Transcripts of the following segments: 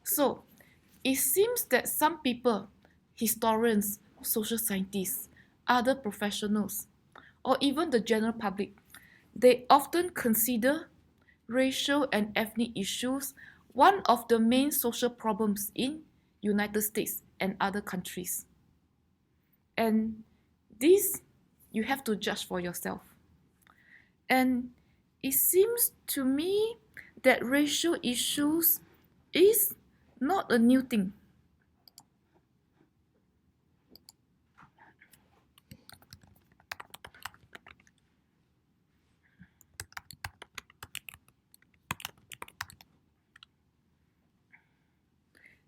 So it seems that some people, historians, social scientists, other professionals, or even the general public, they often consider racial and ethnic issues one of the main social problems in United States and other countries. And this you have to judge for yourself. And it seems to me that racial issues is not a new thing.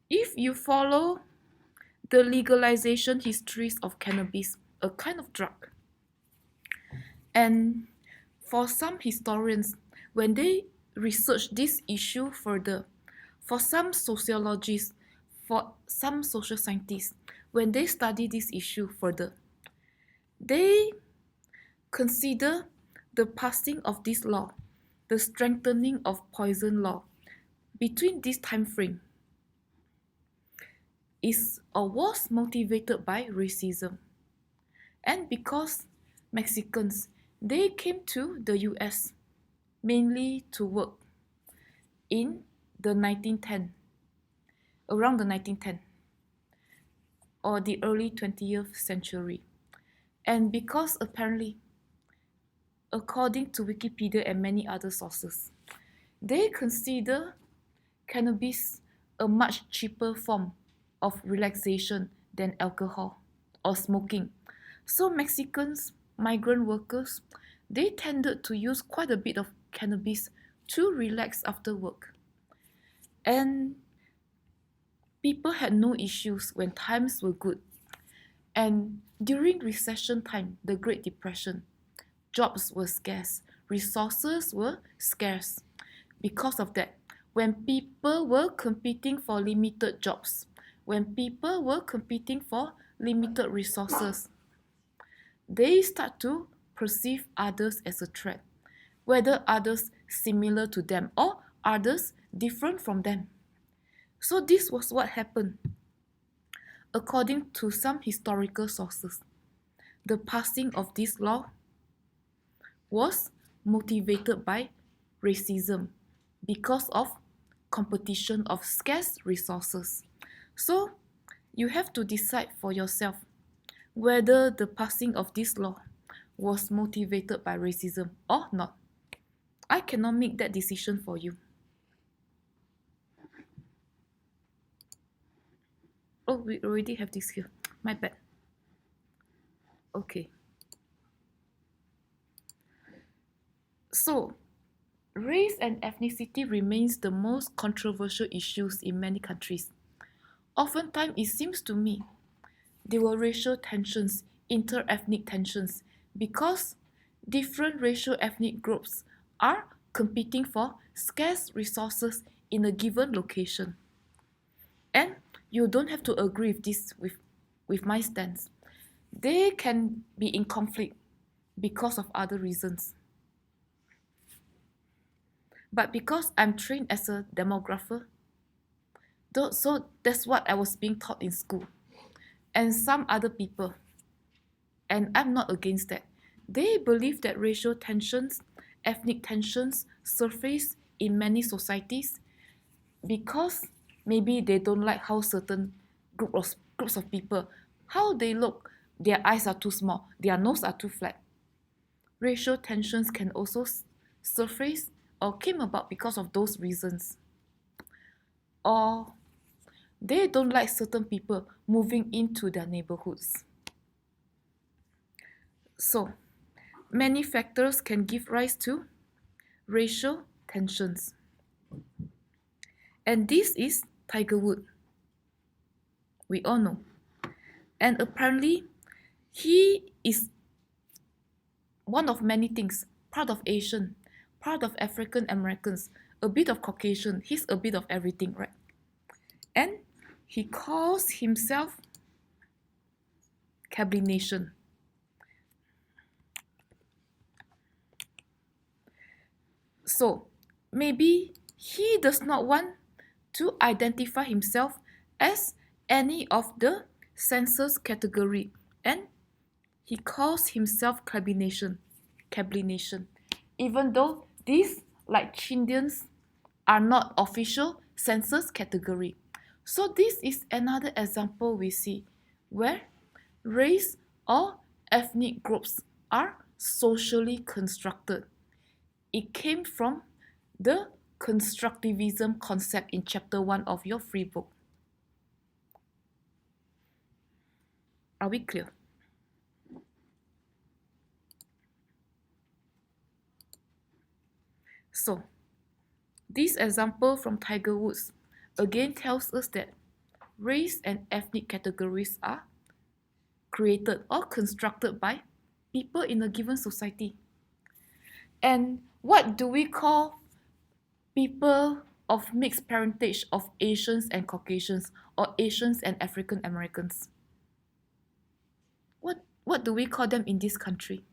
If you follow the legalization histories of cannabis, a kind of drug, and for some historians, when they research this issue further, for some sociologists, for some social scientists, when they study this issue further, they consider the passing of this law, the strengthening of poison law, between this time frame is or was motivated by racism. And because Mexicans, they came to the US mainly to work in the 1910, around the 1910 or the early 20th century. And because apparently, according to Wikipedia and many other sources, they consider cannabis a much cheaper form of relaxation than alcohol or smoking. So Mexicans, migrant workers, they tended to use quite a bit of cannabis to relax after work. And people had no issues when times were good. And during recession time, the Great Depression, jobs were scarce, resources were scarce. Because of that, when people were competing for limited jobs, when people were competing for limited resources, they start to perceive others as a threat, whether others similar to them or others different from them. So this was what happened. According to some historical sources, the passing of this law was motivated by racism because of competition of scarce resources. So you have to decide for yourself whether the passing of this law was motivated by racism or not. I cannot make that decision for you. Oh, we already have this here. My bad. Okay. So, race and ethnicity remains the most controversial issues in many countries. Oftentimes, it seems to me there were racial tensions, inter-ethnic tensions, because different racial ethnic groups are competing for scarce resources in a given location. And you don't have to agree with this with my stance. They can be in conflict because of other reasons. But because I'm trained as a demographer, so that's what I was being taught in school. And some other people, and I'm not against that, they believe that racial tensions, ethnic tensions surface in many societies because maybe they don't like how certain groups of people, how they look, their eyes are too small, their nose are too flat. Racial tensions can also surface or came about because of those reasons. Or they don't like certain people moving into their neighborhoods. So, many factors can give rise to racial tensions. And this is Tiger Woods. We all know. And apparently, he is one of many things, part of Asian, part of African Americans, a bit of Caucasian. He's a bit of everything, right? And he calls himself Cablination. So maybe he does not want to identify himself as any of the census category, and he calls himself Cablination, even though these, like Chindians, are not official census category. So this is another example we see where race or ethnic groups are socially constructed. It came from the constructivism concept in chapter 1 of your free book. Are we clear? So, this example from Tiger Woods again tells us that race and ethnic categories are created or constructed by people in a given society. And what do we call people of mixed parentage of Asians and Caucasians, or Asians and African Americans? What do we call them in this country?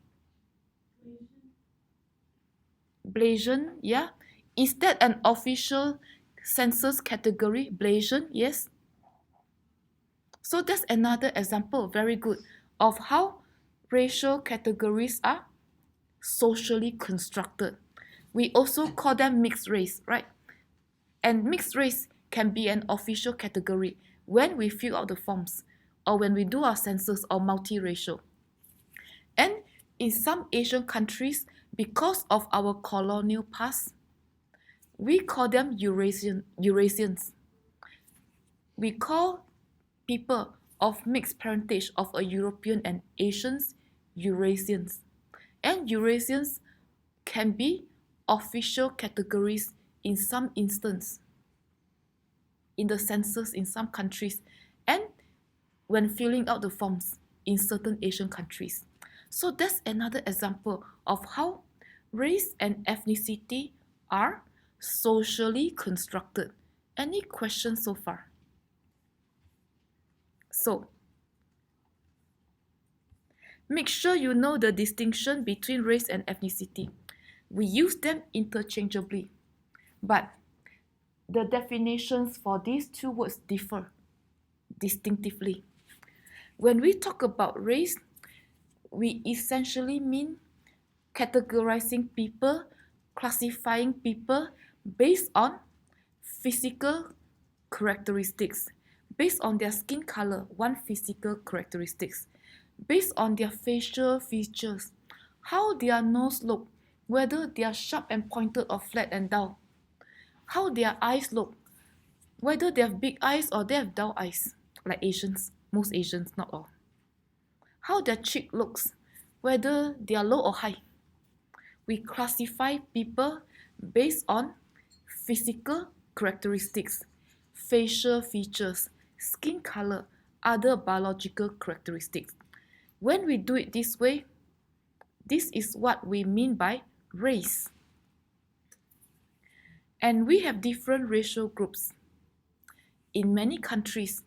Blasian, yeah. Is that an official census category? Blasian, yes. So that's another example, very good, of how racial categories are socially constructed. We also call them mixed race, right? And mixed race can be an official category when we fill out the forms or when we do our census, or multiracial. And in some Asian countries, because of our colonial past, we call them Eurasians. We call people of mixed parentage of a European and Asians Eurasians. And Eurasians can be official categories in some instance in the census in some countries, and when filling out the forms in certain Asian countries. So that's another example of how race and ethnicity are socially constructed. Any questions so far? So, make sure you know the distinction between race and ethnicity. We use them interchangeably, but the definitions for these two words differ distinctively. When we talk about race, we essentially mean categorizing people, classifying people based on physical characteristics, based on their skin color, one physical characteristics, based on their facial features, how their nose look, whether they are sharp and pointed or flat and dull, how their eyes look, whether they have big eyes or they have dull eyes, like Asians, most Asians, not all. How their cheek looks, whether they are low or high. We classify people based on physical characteristics, facial features, skin color, other biological characteristics. When we do it this way, this is what we mean by race. And we have different racial groups. In many countries,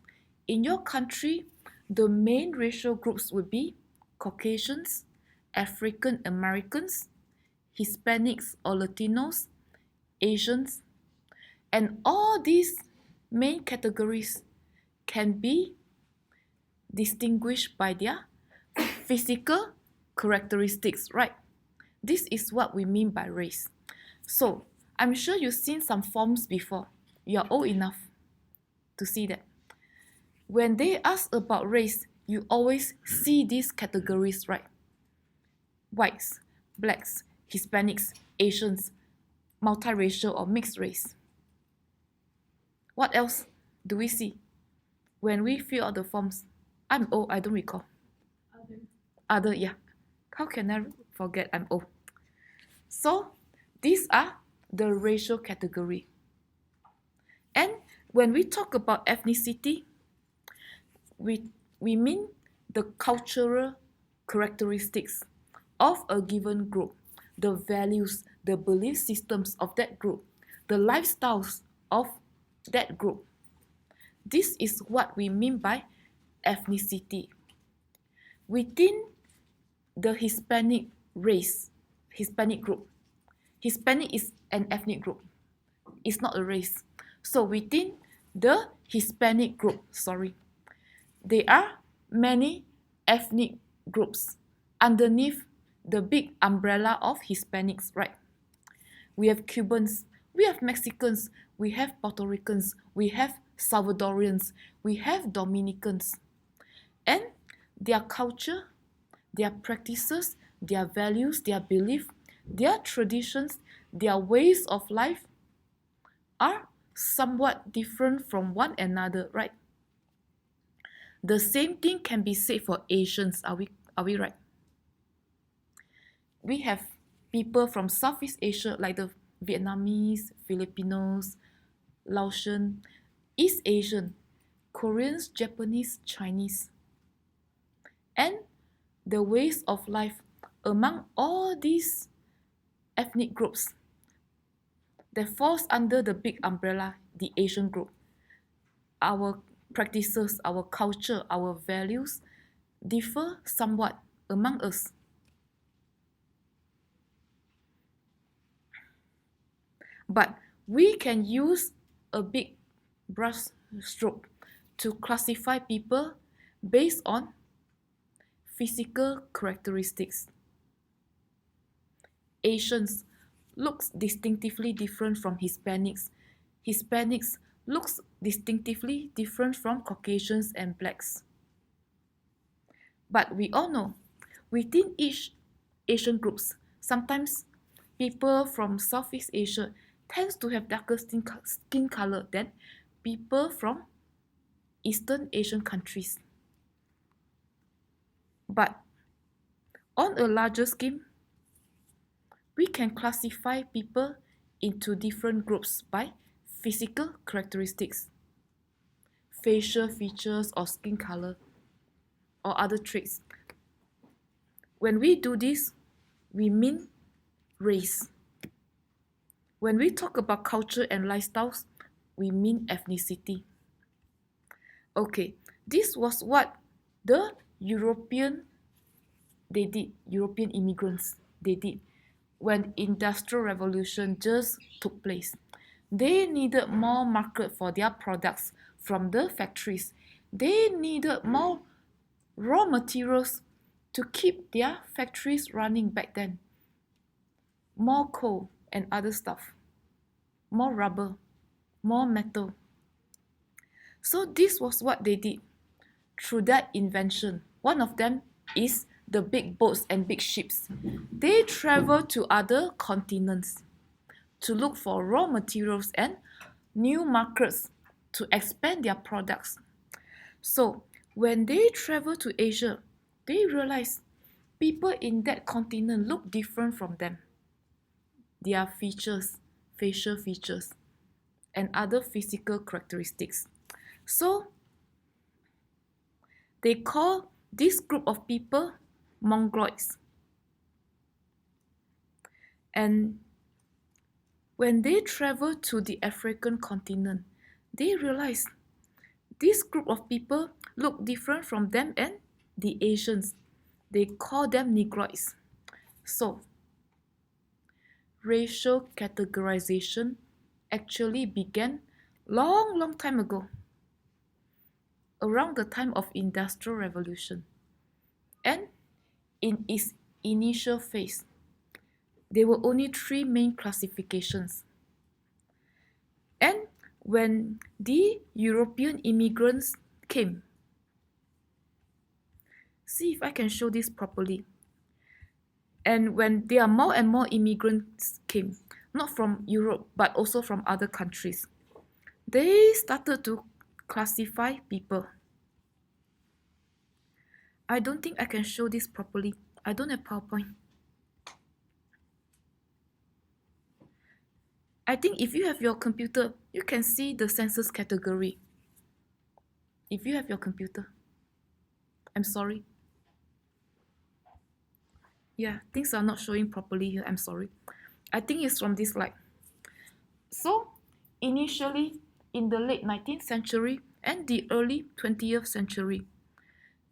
in your country, the main racial groups would be Caucasians, African Americans, Hispanics or Latinos, Asians, and all these main categories can be distinguished by their physical characteristics, right? This is what we mean by race. So, I'm sure you've seen some forms before. You are old enough to see that. When they ask about race, you always see these categories, right? Whites, blacks, Hispanics, Asians, multiracial or mixed race. What else do we see when we fill out the forms? I'm old, I don't recall. Other, yeah. How can I forget I'm old? So, these are the racial category. And when we talk about ethnicity, we mean the cultural characteristics of a given group, the values, the belief systems of that group, the lifestyles of that group. This is what we mean by ethnicity. Within the Hispanic race, Hispanic group, Hispanic is an ethnic group. It's not a race. So within the Hispanic group, there are many ethnic groups underneath the big umbrella of Hispanics, right? We have Cubans, we have Mexicans, we have Puerto Ricans, we have Salvadorians, we have Dominicans. And their culture, their practices, their values, their belief, their traditions, their ways of life are somewhat different from one another, right? The same thing can be said for Asians, are we right? We have people from Southeast Asia like the Vietnamese, Filipinos, Laotian, East Asian, Koreans, Japanese, Chinese. And the ways of life among all these ethnic groups that falls under the big umbrella, the Asian group. Our practices, our culture, our values differ somewhat among us. But we can use a big brush stroke to classify people based on physical characteristics. Asians looks distinctively different from Hispanics. Hispanics looks distinctively different from Caucasians and blacks. But we all know, within each Asian groups, sometimes people from Southeast Asia tends to have darker skin color than people from Eastern Asian countries. But on a larger scheme, we can classify people into different groups by physical characteristics, facial features or skin color, or other traits. When we do this, we mean race. When we talk about culture and lifestyles, we mean ethnicity. Okay, this was what the European immigrants, they did when Industrial Revolution just took place. They needed more market for their products from the factories. They needed more raw materials to keep their factories running back then. More coal and other stuff. More rubber. More metal. So this was what they did through that invention. One of them is the big boats and big ships. They travel to other continents to look for raw materials and new markets to expand their products. So when they travel to Asia, they realize people in that continent look different from them. Their features, facial features, and other physical characteristics. So they call this group of people Mongoloids. And when they travel to the African continent, they realize this group of people look different from them and the Asians. They call them Negroids. So, racial categorization actually began long time ago, around the time of Industrial Revolution. And in its initial phase, there were only 3 main classifications. And when the European immigrants came, see if I can show this properly. And when there are more and more immigrants came, not from Europe, but also from other countries, they started to classify people. I don't think I can show this properly. I don't have PowerPoint. I think if you have your computer, you can see the census category. If you have your computer. I'm sorry. Yeah, things are not showing properly here. I'm sorry. I think it's from this slide. So, initially, in the late 19th century and the early 20th century,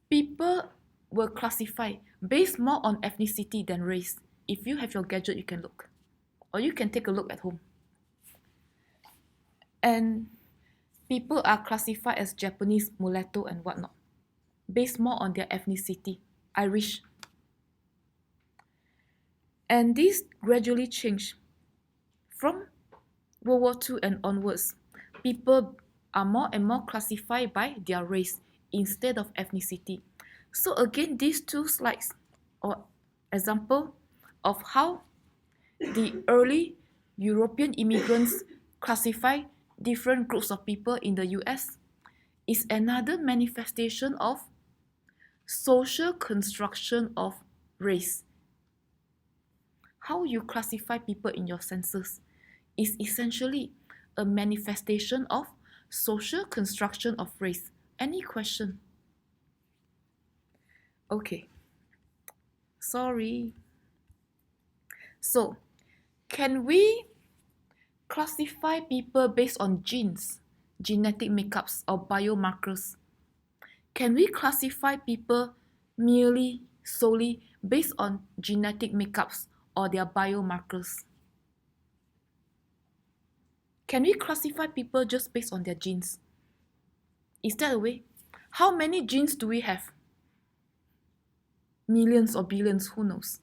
people were classified based more on ethnicity than race. If you have your gadget, you can look. Or you can take a look at home. And people are classified as Japanese, mulatto, and whatnot, based more on their ethnicity, Irish. And this gradually changed from World War II and onwards. People are more and more classified by their race instead of ethnicity. So again, these two slides or example of how the early European immigrants classify different groups of people in the US is another manifestation of social construction of race. How you classify people in your census is essentially a manifestation of social construction of race. Any question? Okay. Sorry. So, can we classify people based on genes, genetic makeups, or biomarkers? Can we classify people merely solely based on genetic makeups or their biomarkers? Can we classify people just based on their genes? Is that a way? How many genes do we have? Millions or billions, who knows?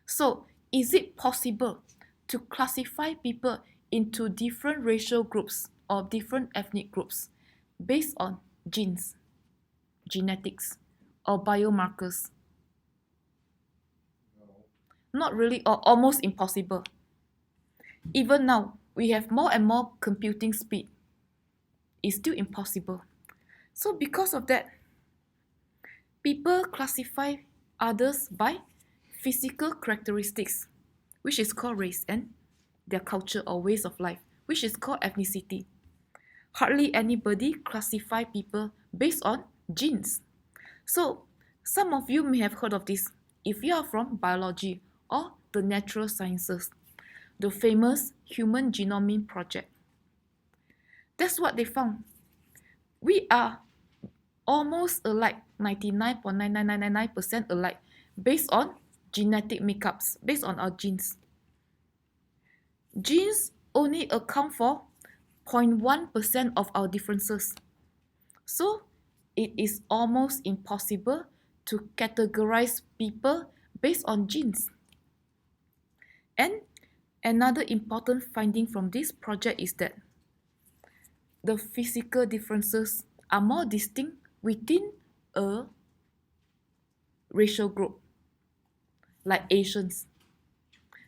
So, is it possible to classify people into different racial groups or different ethnic groups based on genes, genetics, or biomarkers? Not really, or almost impossible. Even now, we have more and more computing speed. It's still impossible. So because of that, people classify others by physical characteristics, which is called race, and their culture or ways of life, which is called ethnicity. Hardly anybody classify people based on genes. So some of you may have heard of this if you are from biology or the natural sciences, the famous Human Genome Project. That's what they found. We are almost alike, 99.99999% alike, based on genetic makeups, based on our genes. Genes only account for 0.1% of our differences. So it is almost impossible to categorize people based on genes. And another important finding from this project is that the physical differences are more distinct within a racial group, like Asians,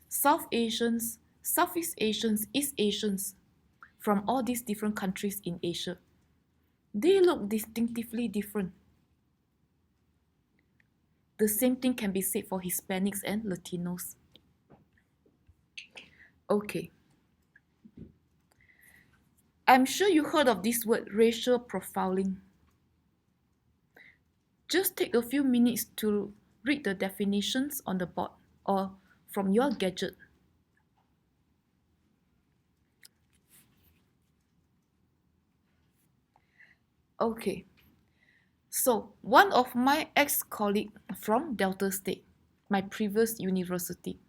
South Asians, Southeast Asians, East Asians, from all these different countries in Asia. They look distinctively different. The same thing can be said for Hispanics and Latinos. Okay. I'm sure you heard of this word, racial profiling. Just take a few minutes to read the definitions on the board or from your gadget. Okay. So, one of my ex-colleagues from Delta State, my previous university,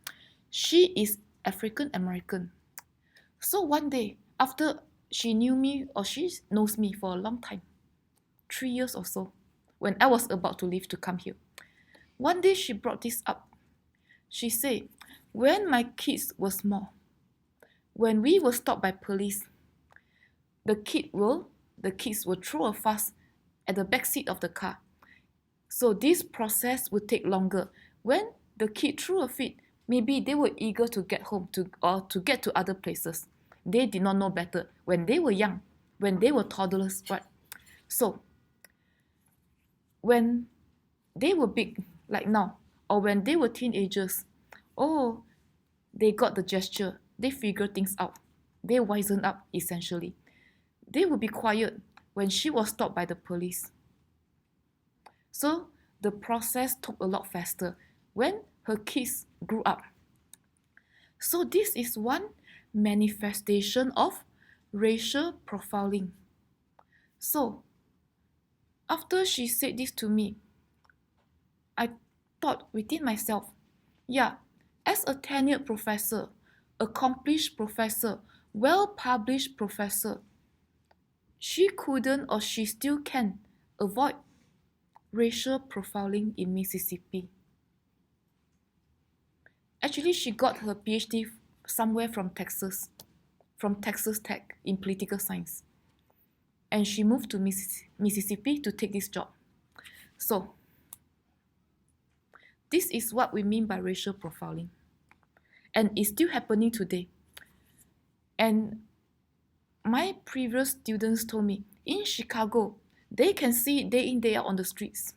she is African American. So one day, after she knew me or she knows me for a long time, 3 years or so, when I was about to leave to come here, one day she brought this up. She said, when my kids were small, when we were stopped by police, the kids will throw a fuss at the back seat of the car. So this process would take longer. When the kid threw a fit, maybe they were eager to get home or to get to other places. They did not know better when they were young, when they were toddlers, right? So when they were big, like now, or when they were teenagers, oh, they got the gesture. They figure things out. They wisen up, essentially. They would be quiet when she was stopped by the police. So the process took a lot faster when her kids grew up. So this is one manifestation of racial profiling. So after she said this to me, I thought within myself, yeah, as a tenured professor, accomplished professor, well-published professor, she couldn't or she still can avoid racial profiling in Mississippi. Actually, she got her PhD somewhere from Texas Tech in political science. And she moved to Mississippi to take this job. So, this is what we mean by racial profiling. And it's still happening today. And my previous students told me, in Chicago, they can see it day in, day out on the streets.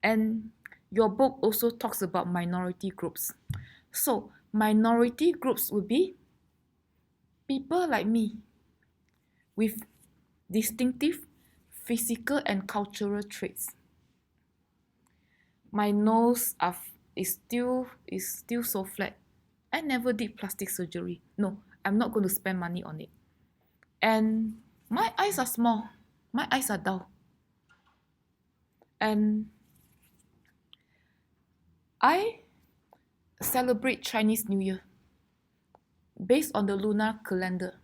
And your book also talks about minority groups. So, minority groups would be people like me with distinctive physical and cultural traits. My nose is still so flat. I never did plastic surgery. No, I'm not going to spend money on it. And my eyes are small. My eyes are dull. And I celebrate Chinese New Year based on the lunar calendar,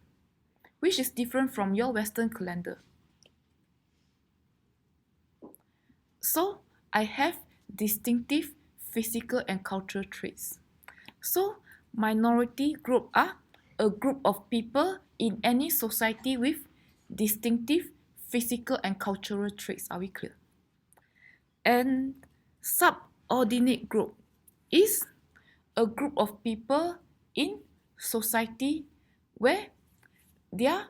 which is different from your Western calendar. So I have distinctive physical and cultural traits. So minority group are a group of people in any society with distinctive physical and cultural traits. Are we clear? And subordinate group is a group of people in society where their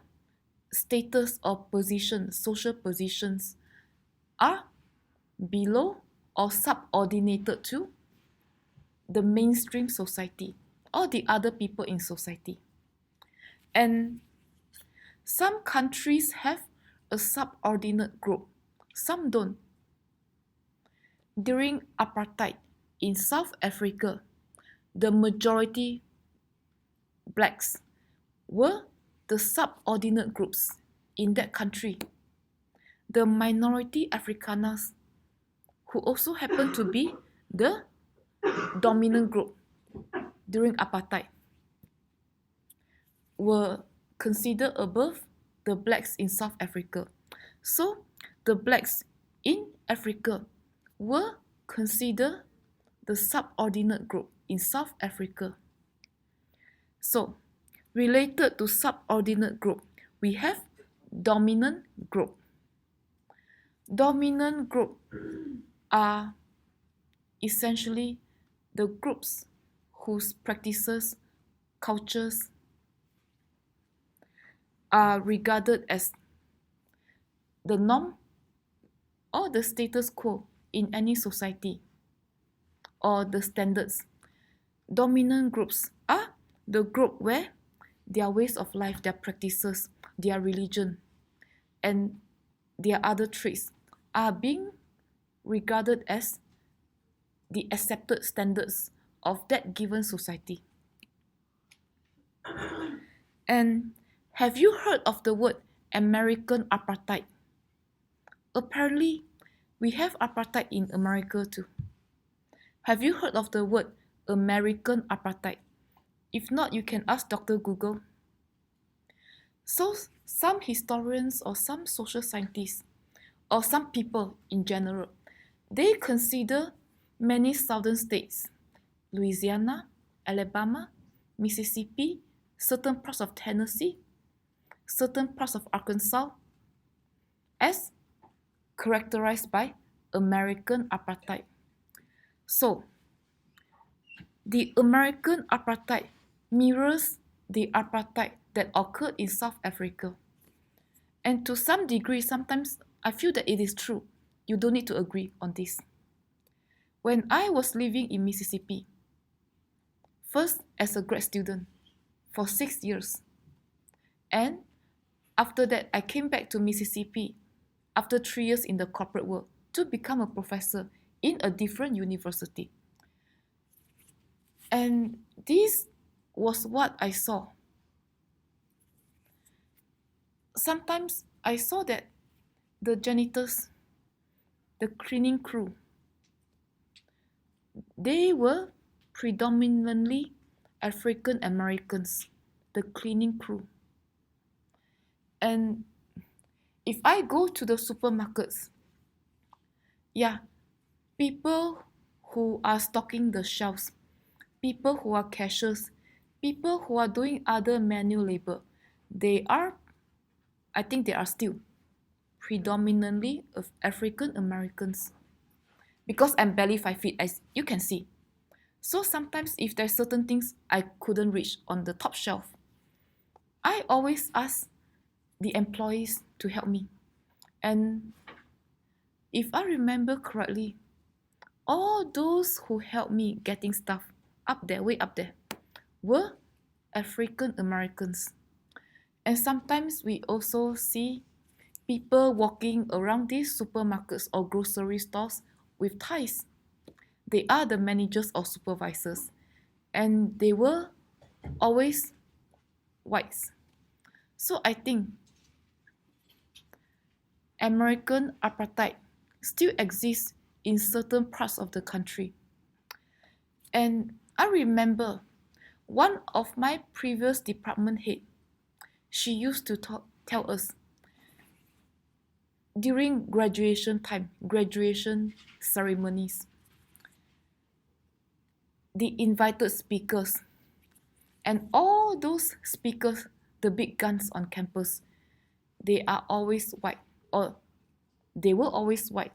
status or position, social positions, are below or subordinated to the mainstream society or the other people in society. And some countries have a subordinate group, some don't. During apartheid in South Africa, the majority blacks were the subordinate groups in that country. The minority Afrikaners, who also happened to be the dominant group during apartheid, were considered above the blacks in South Africa. So the blacks in Africa were considered the subordinate group in South Africa. So, related to subordinate group, we have dominant group. Dominant group are essentially the groups whose practices, cultures are regarded as the norm or the status quo in any society, or the standards. Dominant groups are the group where their ways of life, their practices, their religion, and their other traits are being regarded as the accepted standards of that given society. And have you heard of the word American apartheid? Apparently, we have apartheid in America too. Have you heard of the word American apartheid? If not, you can ask Dr. Google. So, some historians or some social scientists or some people in general, they consider many southern states, Louisiana, Alabama, Mississippi, certain parts of Tennessee, certain parts of Arkansas, as characterized by American apartheid. So, the American apartheid mirrors the apartheid that occurred in South Africa. And to some degree, sometimes I feel that it is true. You don't need to agree on this. When I was living in Mississippi, first as a grad student for 6 years, and after that I came back to Mississippi after 3 years in the corporate world to become a professor in a different university. And this was what I saw. Sometimes I saw that the janitors, the cleaning crew, they were predominantly African Americans, the cleaning crew. And if I go to the supermarkets, yeah, people who are stocking the shelves, people who are cashiers, people who are doing other manual labor, they are, I think they are still predominantly of African Americans. Because I'm barely 5 feet, as you can see. So sometimes if there's certain things I couldn't reach on the top shelf, I always ask the employees to help me. And if I remember correctly, all those who helped me getting stuff up there, way up there, were African Americans. And sometimes we also see people walking around these supermarkets or grocery stores with ties. They are the managers or supervisors, and they were always whites. So I think American apartheid still exists in certain parts of the country. And I remember one of my previous department head, she used to tell us during graduation time, graduation ceremonies, the invited speakers and all those speakers, the big guns on campus, they are always white, or they were always white,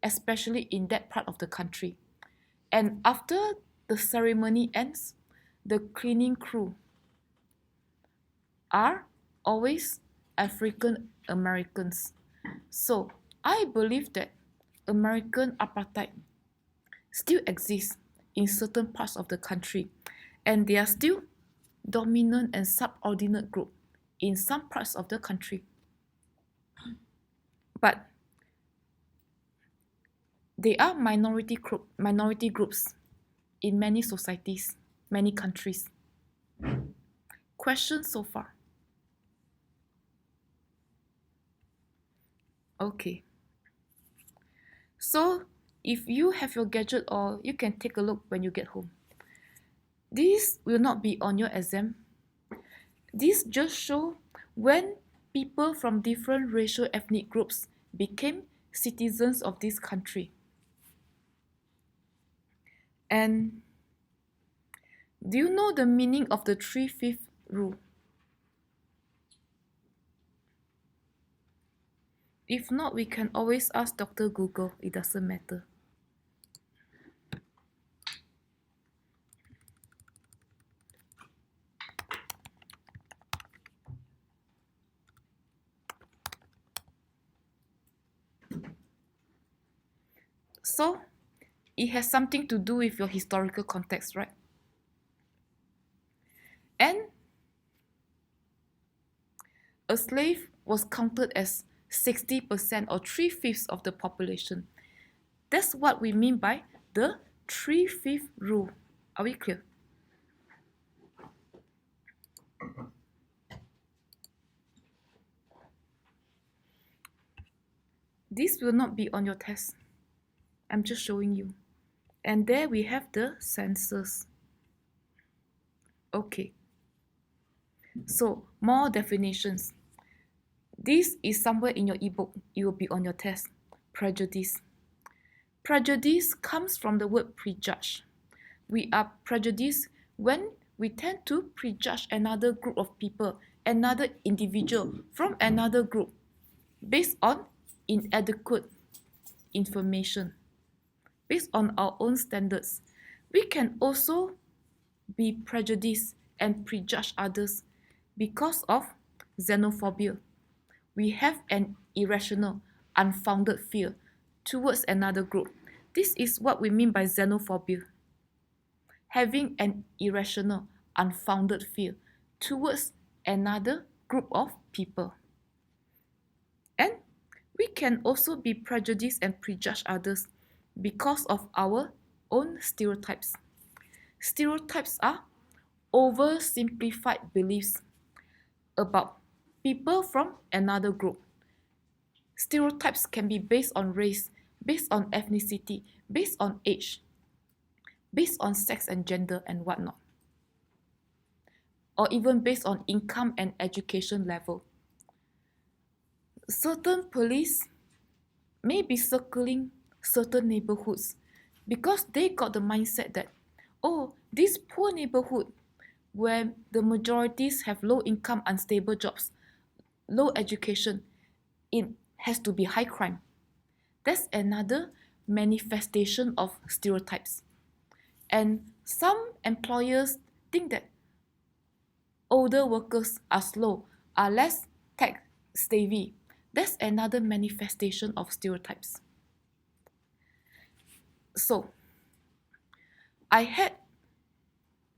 especially in that part of the country. And after the ceremony ends, the cleaning crew are always African Americans. So I believe that American apartheid still exists in certain parts of the country, and they are still dominant and subordinate group in some parts of the country. But they are minority groups in many societies, many countries. Questions so far? Okay. So if you have your gadget, or you can take a look when you get home. This will not be on your exam. This just show when people from different racial ethnic groups became citizens of this country. And do you know the meaning of the 3/5 rule? If not, we can always ask Dr. Google. It doesn't matter. So, it has something to do with your historical context, right? And a slave was counted as 60% or 3/5 of the population. That's what we mean by the 3/5 rule. Are we clear? This will not be on your test. I'm just showing you. And there we have the census. Okay. So, more definitions. This is somewhere in your ebook. It will be on your test. Prejudice. Prejudice comes from the word prejudge. We are prejudiced when we tend to prejudge another group of people, another individual from another group, based on inadequate information, based on our own standards. We can also be prejudiced and prejudge others because of xenophobia. We have an irrational, unfounded fear towards another group. This is what we mean by xenophobia. Having an irrational, unfounded fear towards another group of people. And we can also be prejudiced and prejudge others because of our own stereotypes. Stereotypes are oversimplified beliefs about people from another group. Stereotypes can be based on race, based on ethnicity, based on age, based on sex and gender and whatnot, or even based on income and education level. Certain police may be circling certain neighborhoods because they got the mindset that, oh, this poor neighborhood where the majorities have low income, unstable jobs, low education, it has to be high crime. That's another manifestation of stereotypes. And some employers think that older workers are slow, are less tech savvy. That's another manifestation of stereotypes. So, I had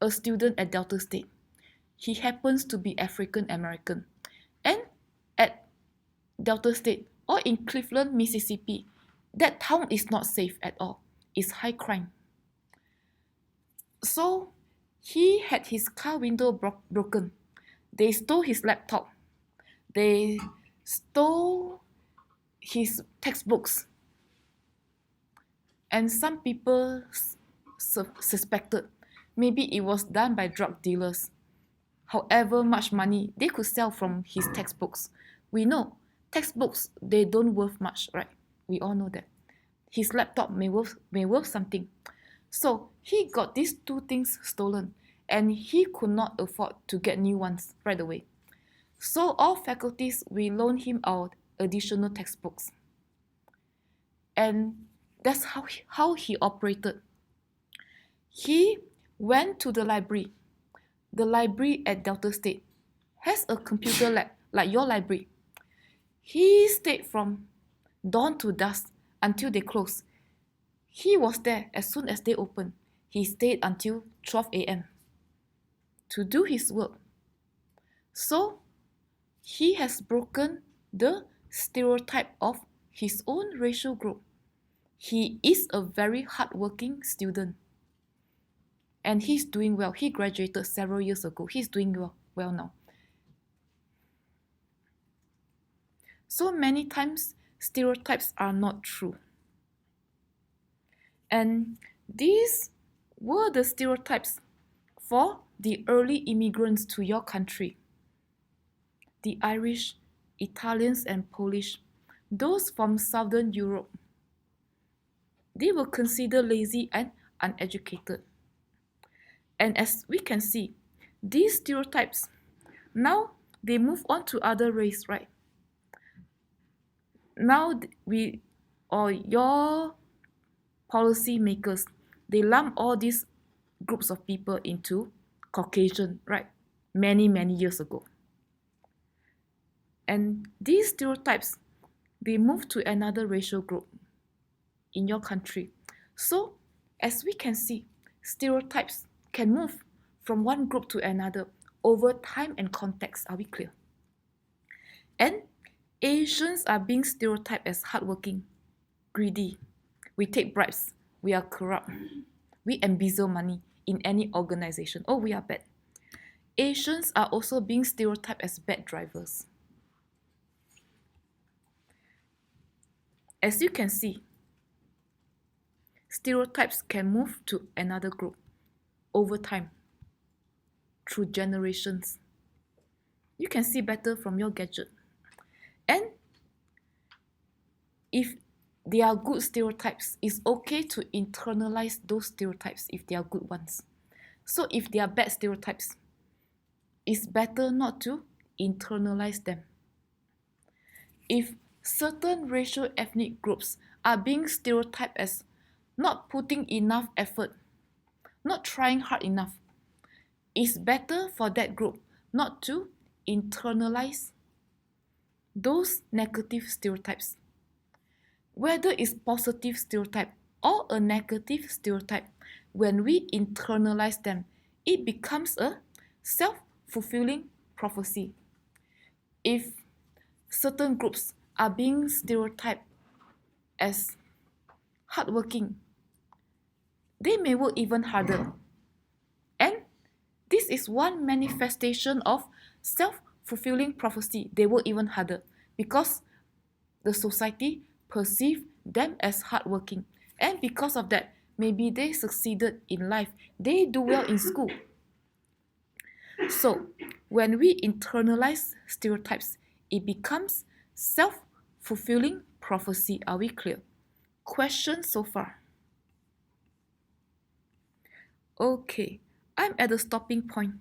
a student at Delta State. He happens to be African American. And at Delta State or in Cleveland, Mississippi, that town is not safe at all. It's high crime. So he had his car window broken. They stole his laptop. They stole his textbooks. And some people suspected maybe it was done by drug dealers. However much money they could sell from his textbooks. We know textbooks, they don't worth much, right? We all know that. His laptop may worth something. So he got these two things stolen and he could not afford to get new ones right away. So all faculties, we loan him our additional textbooks. And that's how he operated. He went to the library. The library at Delta State has a computer lab like your library. He stayed from dawn to dusk until they closed. He was there as soon as they opened. He stayed until 12 a.m. to do his work. So he has broken the stereotype of his own racial group. He is a very hardworking student. And he's doing well. He graduated several years ago. He's doing well now. So many times, stereotypes are not true. And these were the stereotypes for the early immigrants to your country. The Irish, Italians, and Polish, those from Southern Europe. They were considered lazy and uneducated. And as we can see, these stereotypes, now they move on to other race, right? Now we, or your policy makers, they lump all these groups of people into Caucasian, right? Many years ago. And these stereotypes, they move to another racial group in your country. So, as we can see, stereotypes can move from one group to another over time and context. Are we clear? And Asians are being stereotyped as hardworking, greedy. We take bribes. We are corrupt. We embezzle money in any organization. Oh, we are bad. Asians are also being stereotyped as bad drivers. As you can see, stereotypes can move to another group over time, through generations. You can see better from your gadget. And if they are good stereotypes, it's okay to internalize those stereotypes if they are good ones. So if they are bad stereotypes, it's better not to internalize them. If certain racial ethnic groups are being stereotyped as not putting enough effort, not trying hard enough, it's better for that group not to internalize those negative stereotypes. Whether it's positive stereotype or a negative stereotype, when we internalize them, it becomes a self-fulfilling prophecy. If certain groups are being stereotyped as hardworking, they may work even harder. And this is one manifestation of self-fulfilling prophecy. They work even harder because the society perceive them as hardworking. And because of that, maybe they succeeded in life. They do well in school. So, when we internalize stereotypes, it becomes Self-fulfilling prophecy. Are we clear? Questions so far? Okay, I'm at the stopping point.